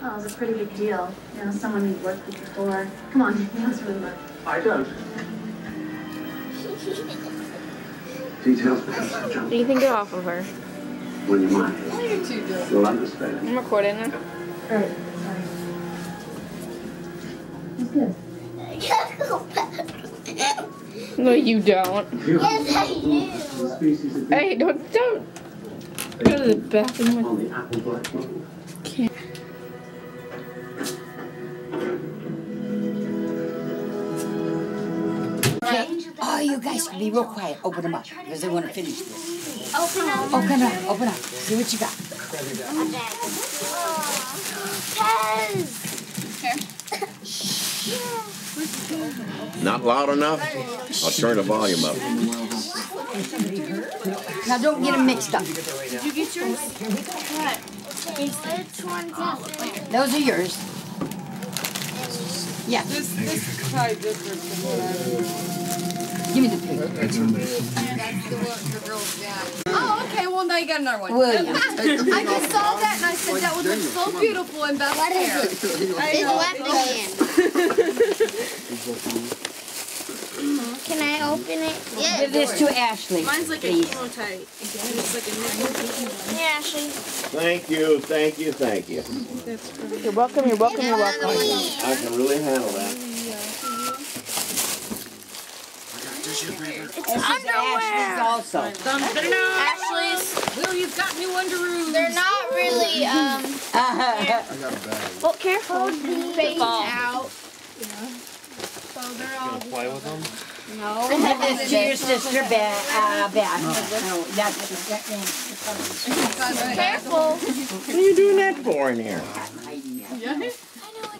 Well, it was a pretty big deal. You know, someone you'd worked with before. Come on, you must remember. I don't. Details become so jumbled. You can get off of her. When you're mine, you'll understand. I'm recording it. Alright, sorry. It's good. No, you don't. Yes, I do. Species of Hey, don't. Go to the bathroom. on the apple black model. Can't. Oh, you guys can be real quiet. Open them up because they want to finish this. Open up. Open up. Open up. See what you got. Not loud enough? I'll turn the volume up. Now don't get them mixed up. Did you get yours? What? Which one's yours? Those are yours. Yeah. This is probably different from what I was. Give me the picture. That's the girl's dad. Oh, okay. Well, now you got another one. William. I just saw that and I said that would look so beautiful in Beth's hair. It's left again. Can I open it? Yeah. Give this to Ashley. Mine's like please. a chemotype. It's like a nipple. Yeah, Ashley. Thank you, thank you, thank you. You're welcome, you're welcome, you're welcome. I can really handle that. It's Ashley's underwear. also. Ashley's. Will, you've got new underoos. They're not really, well, careful. Face out. So they're all. Play with them? No. Give this to your sister, Beth. No, that's Careful. What are you doing that for in here?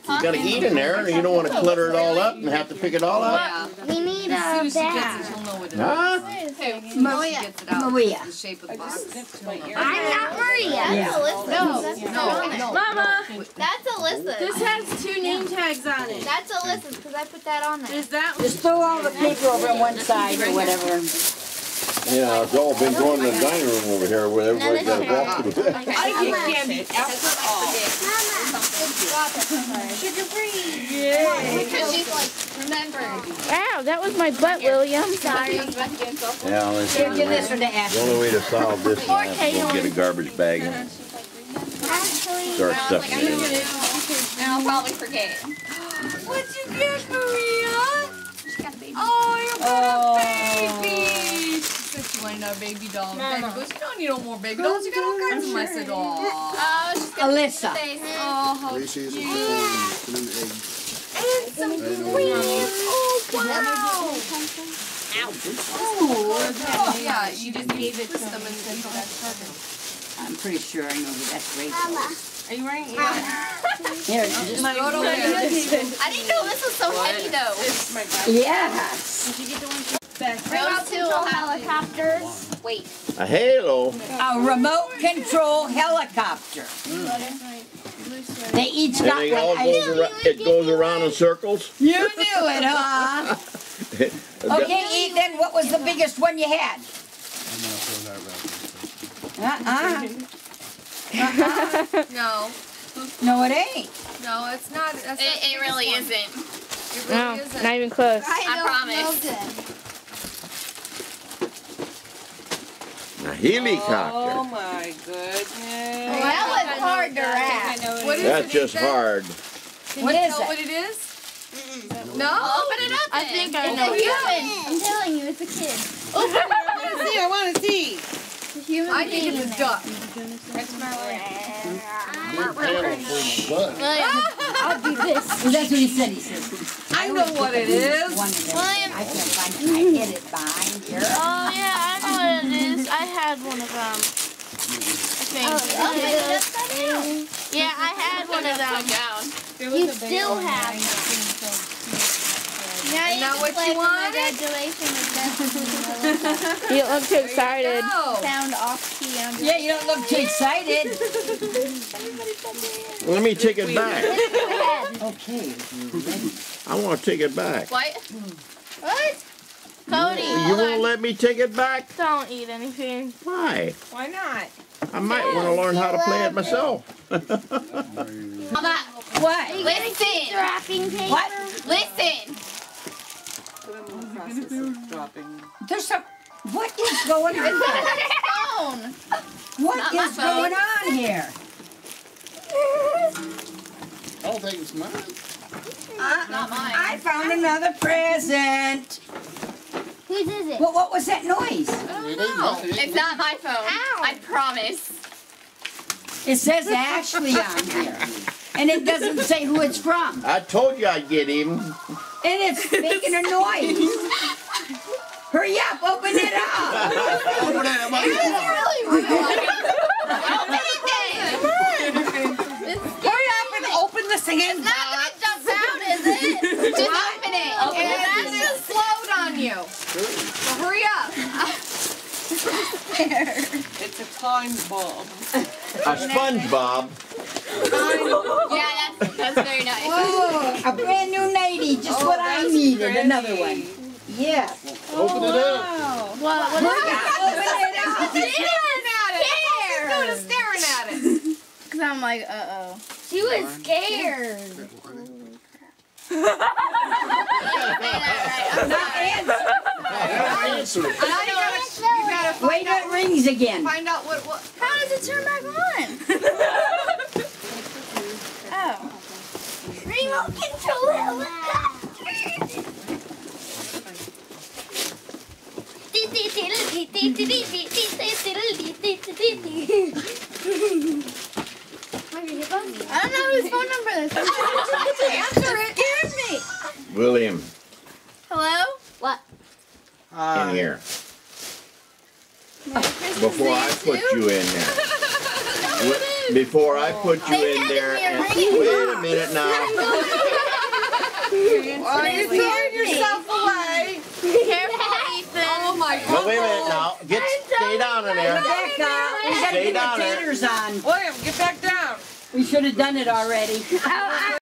You gotta eat in there, and you don't want to clutter it all up and have to pick it all up. We need As soon a as she gets bag. it, she'll know what it is. Huh? Maria. Gets it out. Maria. The shape of the box. I'm not Maria. That's Alyssa. No. Mama. That's Alyssa. This has 2 name tags on it. That's Alyssa's because I put that on there. Is that Just throw all the paper over on one side or whatever. Yeah, it's all been going to the dining room over here where everybody's got to walk through. I get candy Sugar free. Yeah. Because she's like, remember. Wow, that was my butt, William. Sorry. Yeah, let's Here, give this one to the Ashley. only way to solve this is to have to go get a garbage bag and Actually, start stuffing it in. and I'll probably forget. What'd you get, Maria? Oh, you got a baby. She said she wanted a baby doll. Daddy goes, you don't need no more baby dolls. You got all kinds of them. I said, oh. Alyssa. Oh, how cute. And some greens. Oh, wow. Oh, yeah, you just gave it to them and said, oh, that's perfect. I'm pretty sure I know that that's great. Are you wearing Here, just Throw it over there. I didn't know this was so heavy, though. It's my bag. yes. Did you get the one? Those 2 helicopters. Wait. A halo. A remote control helicopter. They each And got it all like goes around, it goes around in circles. You knew it, huh? Okay, Ethan, what was the biggest one you had? No. No, it ain't. No, it's not. That's not It really isn't. It No, really isn't. not even close. I promise. A helicopter. Oh my goodness. That was hard to wrap. What is That's it, just Ethan? hard. Can What you is tell it? what it is? No? Open it up. I think I It's know a what it human. I'm telling you, it's a kid. I want to see. It's a human I think being it's in a there. duck. I'll do this. Well, that's what he said. He said. I know what it is. One of them. William. I can't find it. I hid it behind here. Oh yeah, I know what it is. I had one of them. I think. Yeah, I had one of them. You still have them. Now you Now can what play you for want? my graduation with You look too excited. sound off key. I'm Yeah, you don't look too excited. Let me take it back. Okay. I want to take it back. What? What? Cody, You won't let me take it back? don't eat anything. Why? Why not? I might want to learn how to play it myself. What? Listen. Wrapping paper. What? Listen. There's some. What is going on? Phone. What Not my is going on here? I don't think it's mine. Not mine. I found another present. Whose is it? Well, what was that noise? It's not my phone. Ow. I promise. It says Ashley on here. And it doesn't say who it's from. I told you I'd get him. And it's making a noise. Hurry up, open it up. Open it up. Really rude. Open it then. Hurry up and open this again. It's not gonna jump out, is it? Just open it. Open it. That's just slowed on you. So hurry up. It's a time bomb. A SpongeBob. Yeah, that's very nice. Oh, a brand new lady, just what I needed. Another one. Yeah. Open it up. What? Hurry up, open it up. She's staring at it. Because I'm like, uh-oh. She was scared. Answer it. Now you gotta Wait, it rings again. find out what. How does it turn back on? Oh. Remote control. I don't know whose phone number this is. Answer it. Give me. William, Hello? What? in here. Before I put you in there. Before I put you in there. And, wait a minute now. Oh, you're throwing yourself away. Careful, Ethan. Oh my No, God. wait a minute now. Stay down in there. Rebecca, we gotta Stay get down the there. taters on. William, get back down. We should have done it already.